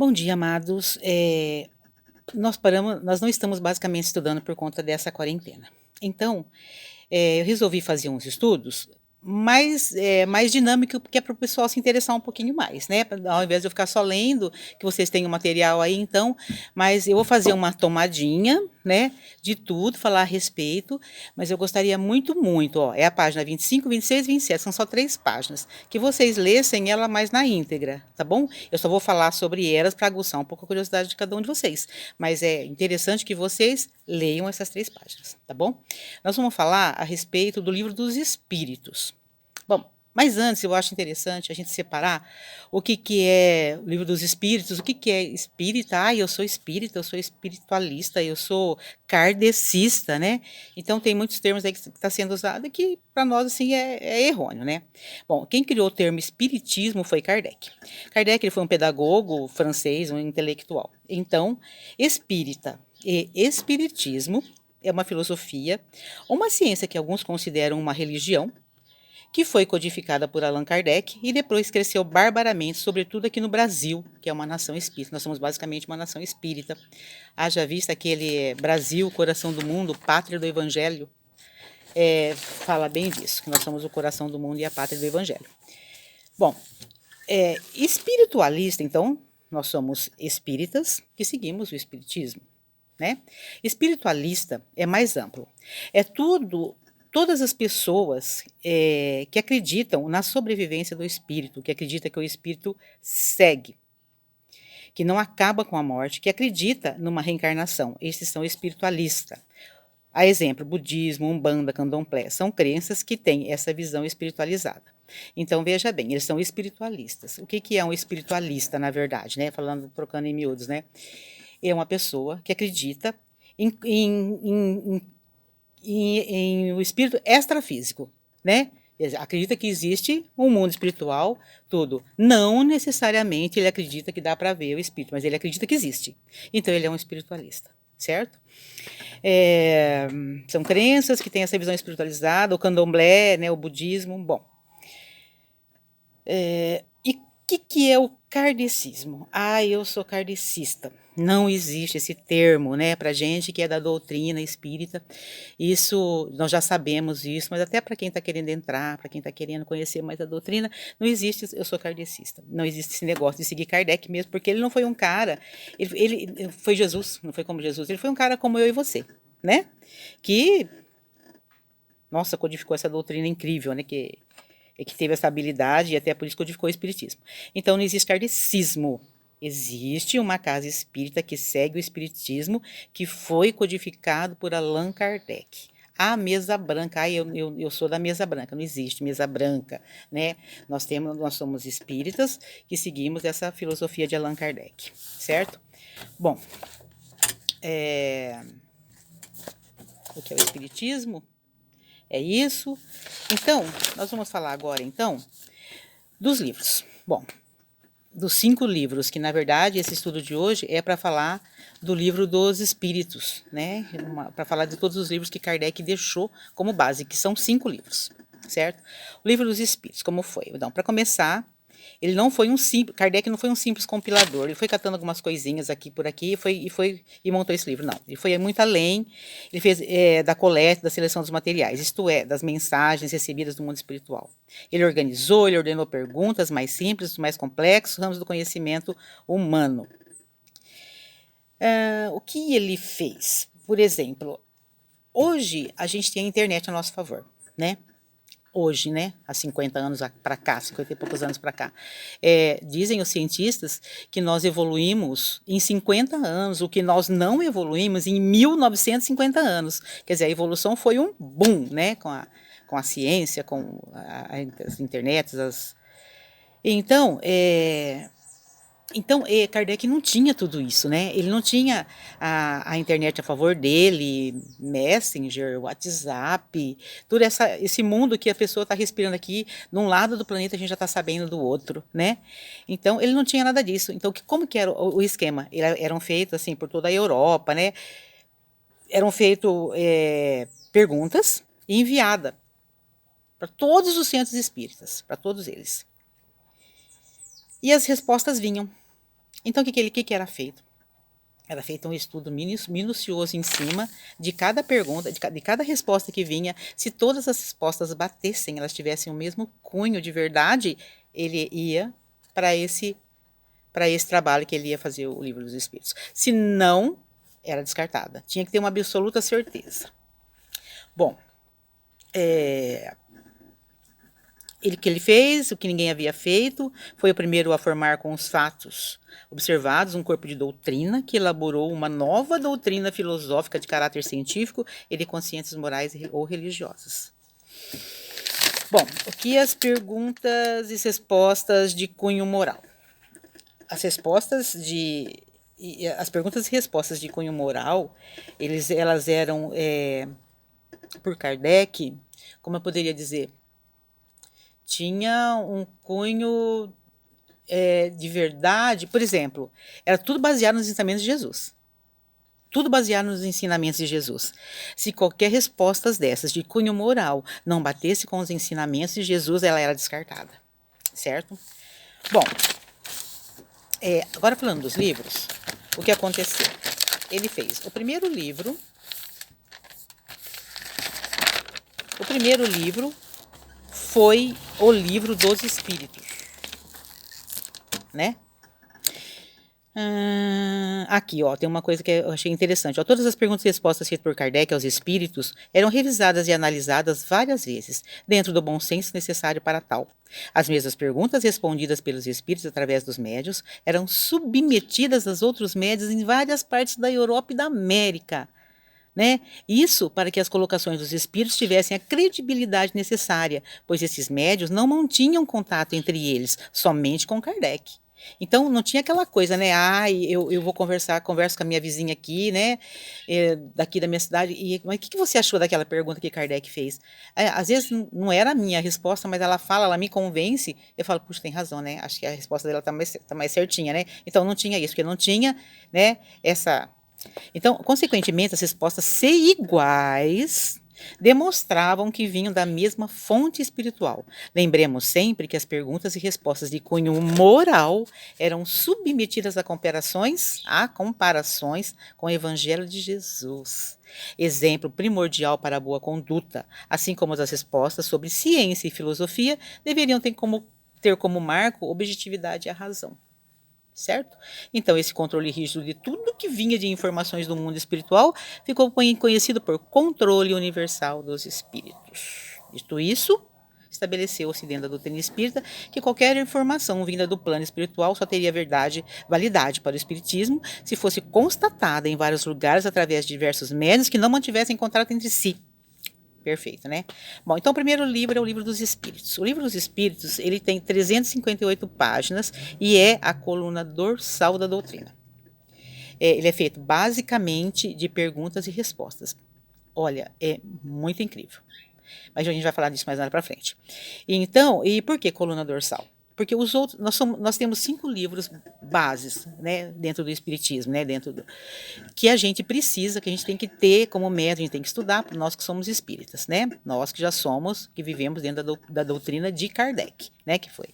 Bom dia, amados. Nós não estamos basicamente estudando por conta dessa quarentena. Então, eu resolvi fazer uns estudos mais dinâmico, porque é para o pessoal se interessar um pouquinho mais, né? Ao invés de eu ficar só lendo, que vocês têm o material aí, então, mas eu vou fazer uma tomadinha, né, de tudo, falar a respeito, mas eu gostaria muito, muito, ó, é a página 25, 26 e 27, são só 3 páginas, que vocês lessem ela mais na íntegra, tá bom? Eu só vou falar sobre elas para aguçar um pouco a curiosidade de cada um de vocês, mas é interessante que vocês leiam essas 3 páginas, tá bom? Nós vamos falar a respeito do livro dos Espíritos. Bom, mas antes eu acho interessante a gente separar o que é o livro dos Espíritos, o que é espírita. Ah, eu sou espírita, eu sou espiritualista, eu sou kardecista, né? Então tem muitos termos aí que está sendo usado que para nós assim é errôneo, né? Bom, quem criou o termo espiritismo foi Kardec. Kardec ele foi um pedagogo francês, um intelectual. Então, espírita e espiritismo é uma filosofia, uma ciência que alguns consideram uma religião, que foi codificada por Allan Kardec e depois cresceu barbaramente, sobretudo aqui no Brasil, que é uma nação espírita. Nós somos basicamente uma nação espírita. Haja vista aquele Brasil, coração do mundo, pátria do Evangelho, fala bem disso, que nós somos o coração do mundo e a pátria do Evangelho. Bom, espiritualista, então, nós somos espíritas que seguimos o espiritismo, né? Espiritualista é mais amplo. É todas as pessoas que acreditam na sobrevivência do espírito, que acredita que o espírito segue, que não acaba com a morte, que acredita numa reencarnação. Esses são espiritualistas. A exemplo, budismo, umbanda, candomblé, são crenças que têm essa visão espiritualizada. Então, veja bem, eles são espiritualistas. O que é um espiritualista, na verdade, né? Falando, trocando em miúdos, né? É uma pessoa que acredita em o espírito extrafísico, né? Acredita que existe um mundo espiritual, tudo. Não necessariamente ele acredita que dá para ver o espírito, mas ele acredita que existe. Então ele é um espiritualista, certo? São crenças que têm essa visão espiritualizada, o candomblé, né, o budismo. Bom, e o que é o kardecismo? Ah, eu sou kardecista. Não existe esse termo, né, para gente que é da doutrina espírita. Isso, nós já sabemos isso, mas até para quem está querendo entrar, para quem está querendo conhecer mais a doutrina, não existe, eu sou kardecista. Não existe esse negócio de seguir Kardec mesmo, porque ele não foi um cara, ele foi Jesus, não foi como Jesus, ele foi um cara como eu e você, né? Que, nossa, codificou essa doutrina incrível, né, que teve essa habilidade e até por isso codificou o espiritismo. Então não existe kardecismo. Existe uma casa espírita que segue o espiritismo, que foi codificado por Allan Kardec. A mesa branca, eu sou da mesa branca, não existe mesa branca, né? Nós somos espíritas que seguimos essa filosofia de Allan Kardec, certo? Bom, o que é o espiritismo? É isso. Então, nós vamos falar agora, então, dos livros. Bom, dos 5 livros, que na verdade esse estudo de hoje é para falar do livro dos Espíritos, né? Para falar de todos os livros que Kardec deixou como base, que são 5 livros, certo? O livro dos Espíritos, como foi? Então, para começar, ele não foi Kardec não foi um simples compilador, ele foi catando algumas coisinhas aqui por aqui e montou esse livro. Não, ele foi muito além, ele fez da coleta, da seleção dos materiais, isto é, das mensagens recebidas do mundo espiritual. Ele organizou, ele ordenou perguntas mais simples, mais complexos, ramos do conhecimento humano. O que ele fez? Por exemplo, hoje a gente tem a internet a nosso favor, né? Hoje, né, há 50 anos para cá, 50 e poucos anos para cá, dizem os cientistas que nós evoluímos em 50 anos, o que nós não evoluímos em 1950 anos. Quer dizer, a evolução foi um boom, né, com a ciência, com as internets, Então, Kardec não tinha tudo isso, né? Ele não tinha a internet a favor dele, Messenger, WhatsApp, todo esse mundo que a pessoa está respirando aqui, num lado do planeta a gente já está sabendo do outro, né? Então, ele não tinha nada disso. Então, como que era o esquema? Eram feitos, assim, por toda a Europa, né? Eram feitas perguntas e enviadas para todos os centros espíritas, para todos eles. E as respostas vinham. Então, o que era feito? Era feito um estudo minucioso em cima de cada pergunta, de cada resposta que vinha. Se todas as respostas batessem, elas tivessem o mesmo cunho de verdade, ele ia para esse trabalho que ele ia fazer o livro dos Espíritos. Se não, era descartada. Tinha que ter uma absoluta certeza. Bom, o que ele fez, o que ninguém havia feito, foi o primeiro a formar com os fatos observados um corpo de doutrina que elaborou uma nova doutrina filosófica de caráter científico e de consciências morais ou religiosas. Bom, o que as perguntas e respostas de cunho moral? As perguntas e respostas de cunho moral, elas eram, por Kardec, como eu poderia dizer, tinha um cunho de verdade. Por exemplo, era tudo baseado nos ensinamentos de Jesus. Tudo baseado nos ensinamentos de Jesus. Se qualquer resposta dessas de cunho moral não batesse com os ensinamentos de Jesus, ela era descartada. Certo? Bom, agora falando dos livros, o que aconteceu? Ele fez o primeiro livro. O primeiro livro foi o Livro dos Espíritos, né? Aqui, ó, tem uma coisa que eu achei interessante. Ó, todas as perguntas e respostas feitas por Kardec aos espíritos eram revisadas e analisadas várias vezes, dentro do bom senso necessário para tal. As mesmas perguntas respondidas pelos espíritos através dos médiuns eram submetidas aos outros médiuns em várias partes da Europa e da América, né? Isso para que as colocações dos espíritos tivessem a credibilidade necessária, pois esses médiuns não mantinham contato entre eles, somente com Kardec. Então, não tinha aquela coisa, né? Eu vou converso com a minha vizinha aqui, né? Daqui da minha cidade. Mas o que você achou daquela pergunta que Kardec fez? Às vezes não era a minha resposta, mas ela me convence. Eu falo, puxa, tem razão, né? Acho que a resposta dela tá mais certinha, né? Então, não tinha isso, porque não tinha, né? Então, consequentemente, as respostas ser iguais demonstravam que vinham da mesma fonte espiritual. Lembremos sempre que as perguntas e respostas de cunho moral eram submetidas a comparações com o Evangelho de Jesus. Exemplo primordial para a boa conduta, assim como as respostas sobre ciência e filosofia deveriam ter como marco objetividade e a razão. Certo? Então, esse controle rígido de tudo que vinha de informações do mundo espiritual ficou conhecido por controle universal dos espíritos. Dito isso, estabeleceu-se dentro da doutrina espírita que qualquer informação vinda do plano espiritual só teria validade para o espiritismo se fosse constatada em vários lugares através de diversos médiuns que não mantivessem contato entre si. Perfeito, né? Bom, então o primeiro livro é o Livro dos Espíritos. O Livro dos Espíritos, ele tem 358 páginas e é a coluna dorsal da doutrina. Ele é feito basicamente de perguntas e respostas. Olha, é muito incrível. Mas a gente vai falar disso mais lá para frente. Então, e por que coluna dorsal? Porque os outros, nós temos 5 livros bases, né, dentro do Espiritismo, né, que a gente precisa, que a gente tem que ter como método, a gente tem que estudar, nós que somos espíritas, né, nós que já somos, que vivemos dentro da doutrina de Kardec, né, que foi.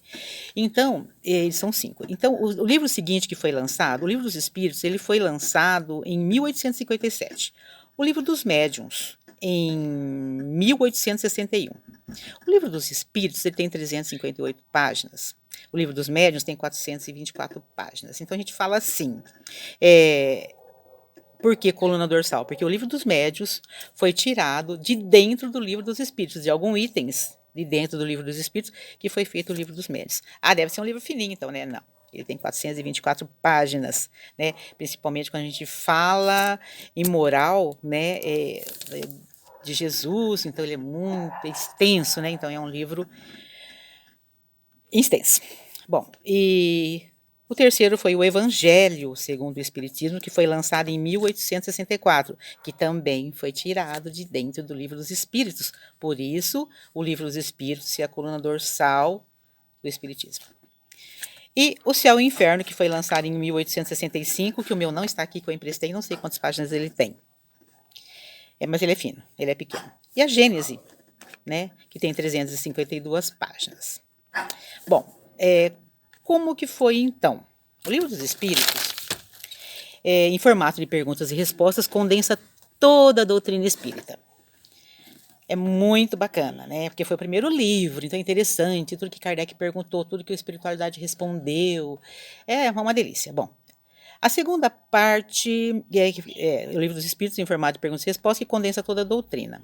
Então, eles são 5. Então, o livro seguinte que foi lançado, o Livro dos Espíritos, ele foi lançado em 1857. O Livro dos Médiuns, em 1861. O Livro dos Espíritos ele tem 358 páginas. O Livro dos Médiuns tem 424 páginas. Então, a gente fala assim, por que coluna dorsal? Porque o Livro dos Médiuns foi tirado de dentro do Livro dos Espíritos, de alguns itens de dentro do Livro dos Espíritos, que foi feito o Livro dos Médiuns. Deve ser um livro fininho, então, né? Não. Ele tem 424 páginas, né? Principalmente quando a gente fala em moral, né? De Jesus, então ele é muito extenso, né? Então é um livro extenso. Bom, e o terceiro foi o Evangelho segundo o Espiritismo, que foi lançado em 1864, que também foi tirado de dentro do Livro dos Espíritos. Por isso, o Livro dos Espíritos é a coluna dorsal do Espiritismo. E o Céu e o Inferno, que foi lançado em 1865, que o meu não está aqui, que eu emprestei, não sei quantas páginas ele tem. Mas ele é fino, ele é pequeno. E a Gênese, né, que tem 352 páginas. Bom, como que foi então O Livro dos Espíritos, em formato de perguntas e respostas, condensa toda a doutrina espírita. É muito bacana, né? Porque foi o primeiro livro, então é interessante, tudo que Kardec perguntou, tudo que a espiritualidade respondeu. É uma delícia. Bom, a segunda parte é o Livro dos Espíritos, em formato de perguntas e respostas, que condensa toda a doutrina.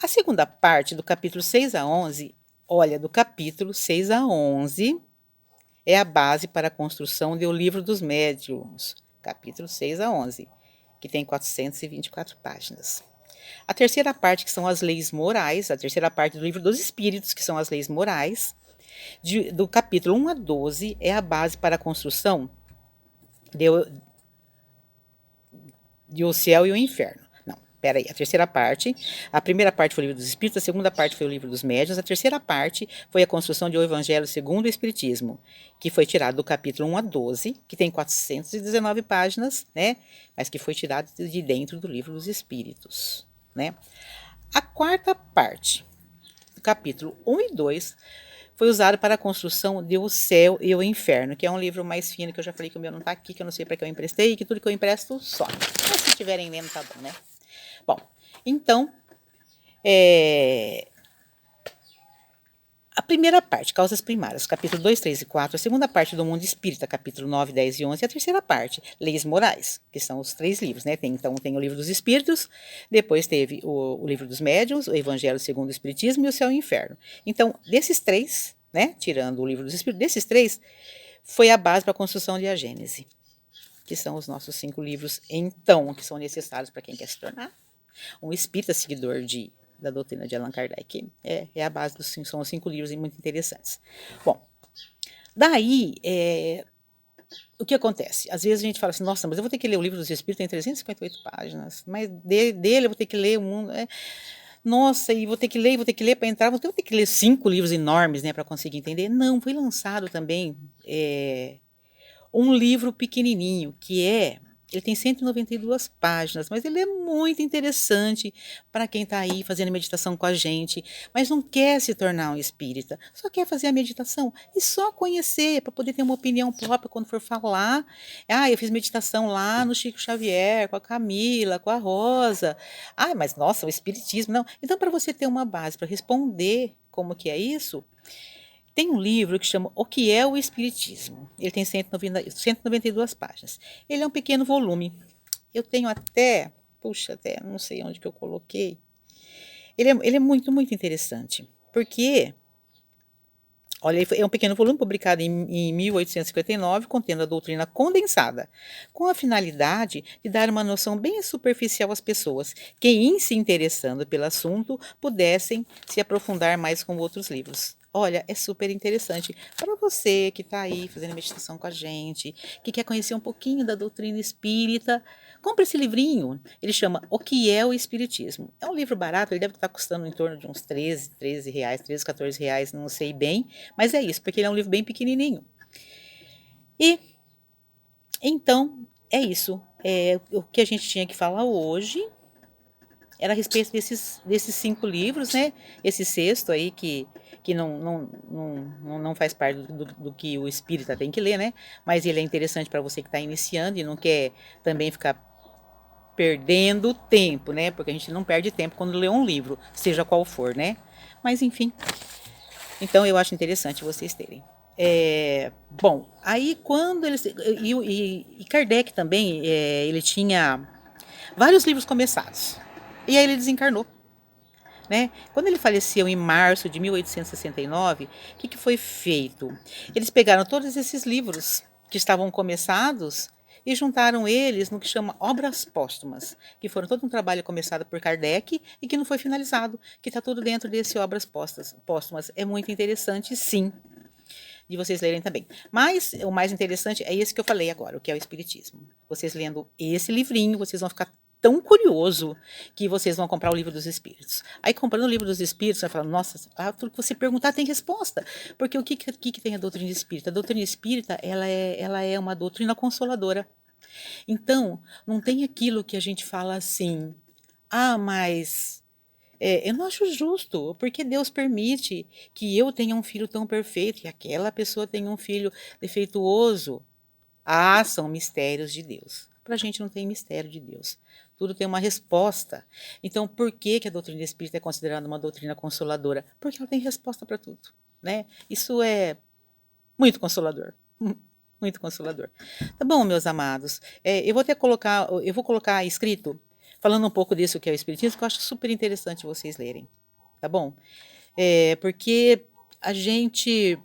A segunda parte, do capítulo 6 a 11, olha, do capítulo 6 a 11, é a base para a construção do Livro dos Médiuns, capítulo 6 a 11, que tem 424 páginas. A terceira parte, que são as leis morais, a terceira parte do Livro dos Espíritos, que são as leis morais, do capítulo 1 a 12, é a base para a construção de O Céu e o Inferno. Não, peraí, a terceira parte, a primeira parte foi o Livro dos Espíritos, a segunda parte foi o Livro dos Médiuns, a terceira parte foi a construção do Evangelho segundo o Espiritismo, que foi tirado do capítulo 1 a 12, que tem 419 páginas, né, mas que foi tirado de dentro do Livro dos Espíritos, né. A quarta parte, do capítulo 1 e 2, foi usado para a construção de O Céu e o Inferno, que é um livro mais fino, que eu já falei que o meu não está aqui, que eu não sei para que eu emprestei, e que tudo que eu empresto some. Mas se estiverem lendo, tá bom, né? Bom, então, a primeira parte, Causas Primárias, capítulo 2, 3 e 4, a segunda parte do Mundo Espírita, capítulo 9, 10 e 11, e a terceira parte, Leis Morais, que são os 3 livros, né? Então, tem o Livro dos Espíritos, depois teve o Livro dos Médiuns, o Evangelho segundo o Espiritismo e o Céu e o Inferno. Então, desses 3, né, tirando o Livro dos Espíritos, desses 3, foi a base para a construção de A Gênese, que são os nossos 5 livros, então, que são necessários para quem quer se tornar um espírita seguidor da doutrina de Allan Kardec. É a base são os 5 livros e muito interessantes. Bom, daí, o que acontece? Às vezes a gente fala assim, nossa, mas eu vou ter que ler o Livro dos Espíritos, tem 358 páginas, mas dele eu vou ter que ler o mundo. Nossa, e vou ter que ler para entrar, vou ter que ler 5 livros enormes, né, para conseguir entender. Não, foi lançado também um livro pequenininho, ele tem 192 páginas, mas ele é muito interessante para quem está aí fazendo meditação com a gente, mas não quer se tornar um espírita, só quer fazer a meditação e só conhecer, para poder ter uma opinião própria quando for falar. Eu fiz meditação lá no Chico Xavier, com a Camila, com a Rosa. Mas nossa, o espiritismo, não. Então, para você ter uma base para responder como que é isso, tem um livro que chama O que é o Espiritismo. Ele tem 192 páginas. Ele é um pequeno volume. Eu tenho até não sei onde que eu coloquei. Ele é muito, muito interessante. Porque, olha, é um pequeno volume publicado em 1859, contendo a doutrina condensada, com a finalidade de dar uma noção bem superficial às pessoas, que, em se interessando pelo assunto, pudessem se aprofundar mais com outros livros. Olha, é super interessante para você que está aí fazendo meditação com a gente, que quer conhecer um pouquinho da doutrina espírita. Compre esse livrinho, ele chama O que é o Espiritismo. É um livro barato, ele deve estar custando em torno de uns 13 reais, 13, 14 reais, não sei bem, mas é isso, porque ele é um livro bem pequenininho. E, então, é isso. O que a gente tinha que falar hoje era a respeito desses 5 livros, né? Esse sexto aí que não faz parte do que o espírita tem que ler, né? Mas ele é interessante para você que está iniciando e não quer também ficar perdendo tempo, né? Porque a gente não perde tempo quando lê um livro, seja qual for, né? Mas enfim, então eu acho interessante vocês terem. Bom, aí quando eles... E Kardec também, ele tinha vários livros começados. E aí ele desencarnou, né? Quando ele faleceu em março de 1869, o que foi feito? Eles pegaram todos esses livros que estavam começados e juntaram eles no que chama obras póstumas, que foram todo um trabalho começado por Kardec e que não foi finalizado, que está tudo dentro desse obras póstumas. É muito interessante, sim, de vocês lerem também. Mas o mais interessante é esse que eu falei agora, o que é o Espiritismo. Vocês lendo esse livrinho, vocês vão ficar tão curioso que vocês vão comprar o Livro dos Espíritos. Aí, comprando o Livro dos Espíritos, você vai falar, nossa, tudo que você perguntar tem resposta. Porque o que tem a doutrina espírita? A doutrina espírita, ela é uma doutrina consoladora. Então, não tem aquilo que a gente fala assim, mas Eu não acho justo, porque Deus permite que eu tenha um filho tão perfeito e aquela pessoa tenha um filho defeituoso. Ah, são mistérios de Deus. Para a gente não tem mistério de Deus. Tudo tem uma resposta. Então, por que que a doutrina espírita é considerada uma doutrina consoladora? Porque ela tem resposta para tudo, né? Isso é muito consolador. Muito consolador. Tá bom, meus amados. Eu vou colocar escrito, falando um pouco disso que é o Espiritismo, que eu acho super interessante vocês lerem. Tá bom? Porque a gente,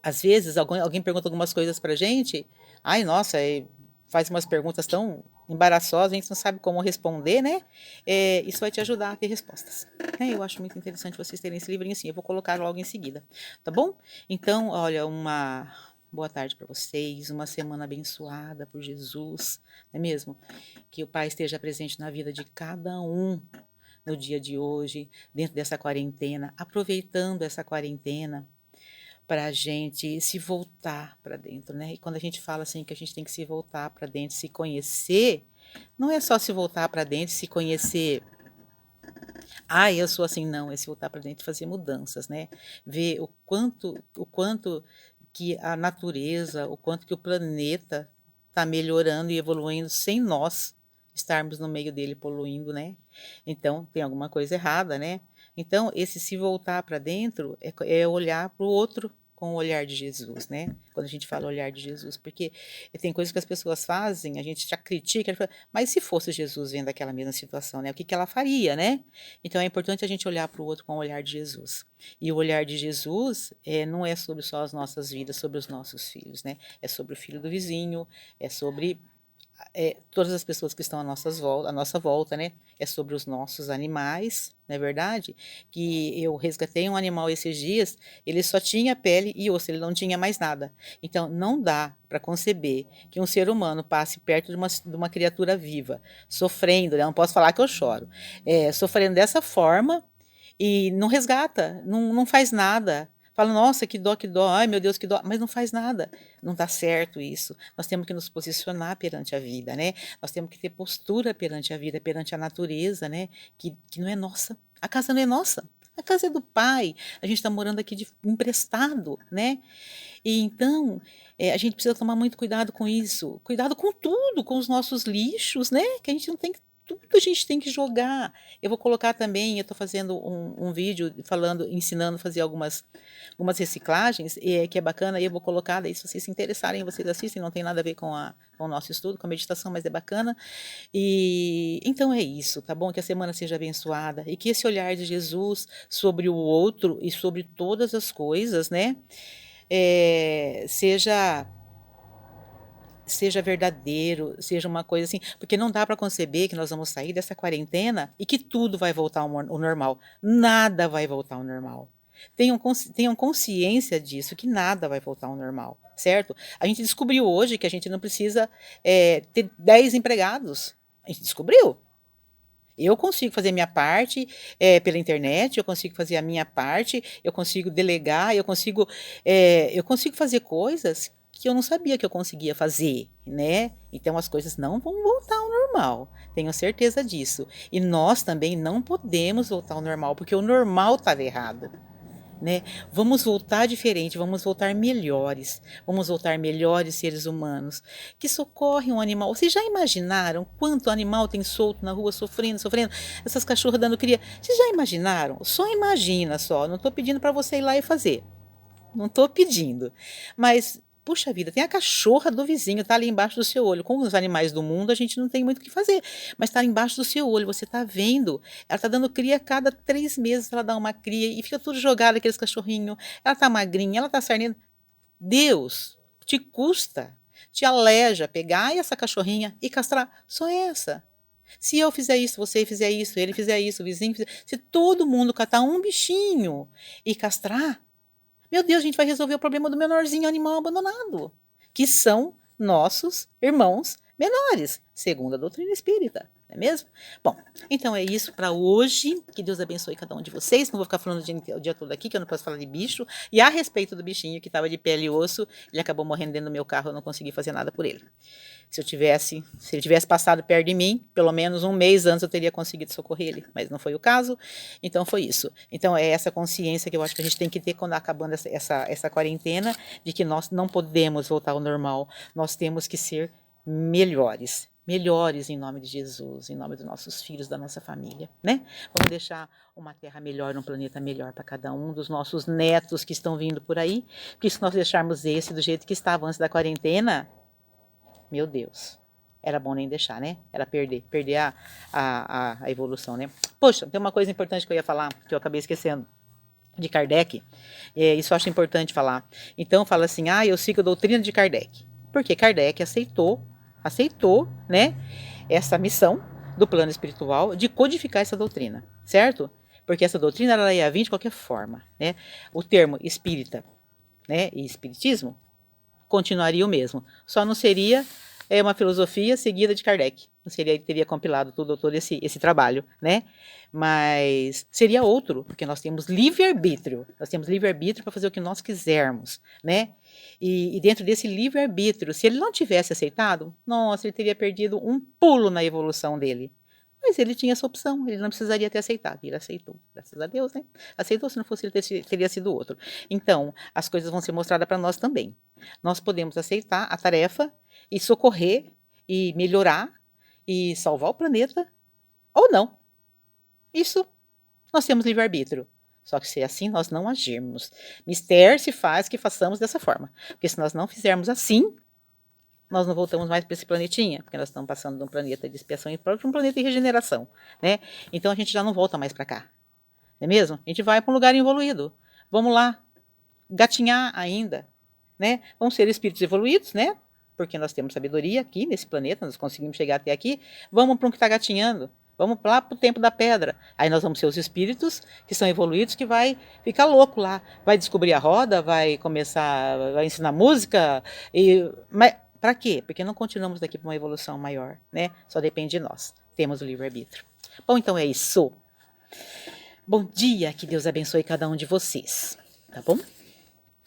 às vezes, alguém pergunta algumas coisas pra gente, ai, nossa, faz umas perguntas tão embaraçosas, a gente não sabe como responder, né? Isso vai te ajudar a ter respostas. Eu acho muito interessante vocês terem esse livrinho assim, eu vou colocar logo em seguida, tá bom? Então, olha, uma boa tarde para vocês, uma semana abençoada por Jesus, não é mesmo? Que o Pai esteja presente na vida de cada um no dia de hoje, dentro dessa quarentena, aproveitando essa quarentena para a gente se voltar para dentro, né? E quando a gente fala assim que a gente tem que se voltar para dentro, se conhecer, não é só se voltar para dentro, se conhecer. Ah, eu sou assim, não. É se voltar para dentro e fazer mudanças, né? Ver o quanto que a natureza, o quanto que o planeta está melhorando e evoluindo sem nós estarmos no meio dele poluindo, né? Então tem alguma coisa errada, né? Então esse se voltar para dentro é olhar para o outro com o olhar de Jesus, né? Quando a gente fala olhar de Jesus, porque tem coisas que as pessoas fazem, a gente já critica, mas se fosse Jesus vendo aquela mesma situação, né? O que que ela faria, né? Então é importante a gente olhar para o outro com o olhar de Jesus. E o olhar de Jesus não é sobre só as nossas vidas, sobre os nossos filhos, né? É sobre o filho do vizinho, é sobre todas as pessoas que estão à nossa volta, né? É sobre os nossos animais, não é verdade? Que eu resgatei um animal esses dias, ele só tinha pele e osso, ele não tinha mais nada. Então, não dá para conceber que um ser humano passe perto de uma criatura viva, sofrendo, né? Não posso falar que eu choro, sofrendo dessa forma e não resgata, não faz nada. Fala, nossa, que dó, ai meu Deus, que dó, mas não faz nada. Não dá certo isso. Nós temos que nos posicionar perante a vida, né? Nós temos que ter postura perante a vida, perante a natureza, né? Que não é nossa. A casa não é nossa. A casa é do pai. A gente está morando aqui emprestado, né? E então, a gente precisa tomar muito cuidado com isso. Cuidado com tudo, com os nossos lixos, né? Que a gente não tem que. Tudo a gente tem que jogar. Eu vou colocar também, eu estou fazendo um vídeo falando, ensinando a fazer algumas reciclagens, que é bacana, e eu vou colocar, daí se vocês se interessarem, vocês assistem, não tem nada a ver com o nosso estudo, com a meditação, mas é bacana. E então é isso, tá bom? Que a semana seja abençoada e que esse olhar de Jesus sobre o outro e sobre todas as coisas, né? Seja verdadeiro, seja uma coisa assim, porque não dá para conceber que nós vamos sair dessa quarentena e que tudo vai voltar ao normal. Nada vai voltar ao normal. Tenham consciência disso, que nada vai voltar ao normal, certo? A gente descobriu hoje que a gente não precisa ter 10 empregados. A gente descobriu. Eu consigo fazer a minha parte pela internet, eu consigo fazer a minha parte, eu consigo delegar, eu consigo fazer coisas que eu não sabia que eu conseguia fazer, né? Então as coisas não vão voltar ao normal, tenho certeza disso. E nós também não podemos voltar ao normal, porque o normal estava errado. Né? Vamos voltar diferente, vamos voltar melhores seres humanos, que socorrem um animal. Vocês já imaginaram quanto animal tem solto na rua, sofrendo, sofrendo, essas cachorras dando cria? Vocês já imaginaram? Só imagina só, não estou pedindo para você ir lá e fazer, não estou pedindo, mas puxa vida, tem a cachorra do vizinho, tá ali embaixo do seu olho. Com os animais do mundo, a gente não tem muito o que fazer, mas tá embaixo do seu olho, você tá vendo. Ela tá dando cria a cada 3 meses, ela dá uma cria e fica tudo jogado, aqueles cachorrinhos. Ela tá magrinha, ela tá sarnenta. Deus, te custa, te aleja pegar essa cachorrinha e castrar só essa. Se eu fizer isso, você fizer isso, ele fizer isso, o vizinho fizer... Se todo mundo catar um bichinho e castrar, meu Deus, a gente vai resolver o problema do menorzinho animal abandonado, que são nossos irmãos menores, segundo a doutrina espírita. não é mesmo? Bom, então é isso para hoje. Que Deus abençoe cada um de vocês. Não vou ficar falando o dia todo aqui, que eu não posso falar de bicho. E a respeito do bichinho que estava de pele e osso, ele acabou morrendo dentro do meu carro, eu não consegui fazer nada por ele. Se ele tivesse passado perto de mim, pelo menos um mês antes eu teria conseguido socorrer ele, mas não foi o caso, então foi isso. Então é essa consciência que eu acho que a gente tem que ter quando acabando essa quarentena, de que nós não podemos voltar ao normal, nós temos que ser melhores. Melhores em nome de Jesus, em nome dos nossos filhos, da nossa família, né? Vamos deixar uma terra melhor, um planeta melhor para cada um dos nossos netos que estão vindo por aí, porque se nós deixarmos esse do jeito que estava antes da quarentena, meu Deus, era bom nem deixar, né? Era perder a evolução, né? Poxa, tem uma coisa importante que eu ia falar, que eu acabei esquecendo, de Kardec. Isso eu acho importante falar. Então fala assim, eu sigo a doutrina de Kardec. Porque Kardec aceitou, né, essa missão do plano espiritual de codificar essa doutrina, certo? Porque essa doutrina ela ia vir de qualquer forma, né? O termo espírita, né, e espiritismo continuaria o mesmo. Só não seria uma filosofia seguida de Kardec. Não seria, teria compilado todo esse trabalho, né? Mas seria outro, porque nós temos livre-arbítrio. Nós temos livre-arbítrio para fazer o que nós quisermos, né? E dentro desse livre-arbítrio, se ele não tivesse aceitado, nossa, ele teria perdido um pulo na evolução dele. Mas ele tinha essa opção, ele não precisaria ter aceitado. E ele aceitou, graças a Deus, né? Aceitou, se não fosse ele, teria sido outro. Então, as coisas vão ser mostradas para nós também. Nós podemos aceitar a tarefa e socorrer e melhorar e salvar o planeta ou não. Isso nós temos livre-arbítrio. Só que se assim nós não agirmos, mister se faz que façamos dessa forma. Porque se nós não fizermos assim, nós não voltamos mais para esse planetinha, porque nós estamos passando de um planeta de expiação para um planeta de regeneração, né? Então a gente já não volta mais para cá, não é mesmo? A gente vai para um lugar evoluído. Vamos lá, gatinhar ainda, né? Vamos ser espíritos evoluídos, né? Porque nós temos sabedoria aqui nesse planeta, nós conseguimos chegar até aqui. Vamos para um que está gatinhando. Vamos lá para o tempo da pedra. Aí nós vamos ser os espíritos que são evoluídos, que vai ficar louco lá. Vai descobrir a roda, vai ensinar música. Mas para quê? Porque não continuamos daqui para uma evolução maior, né? Só depende de nós. Temos o livre-arbítrio. Bom, então é isso. Bom dia, que Deus abençoe cada um de vocês. Tá bom?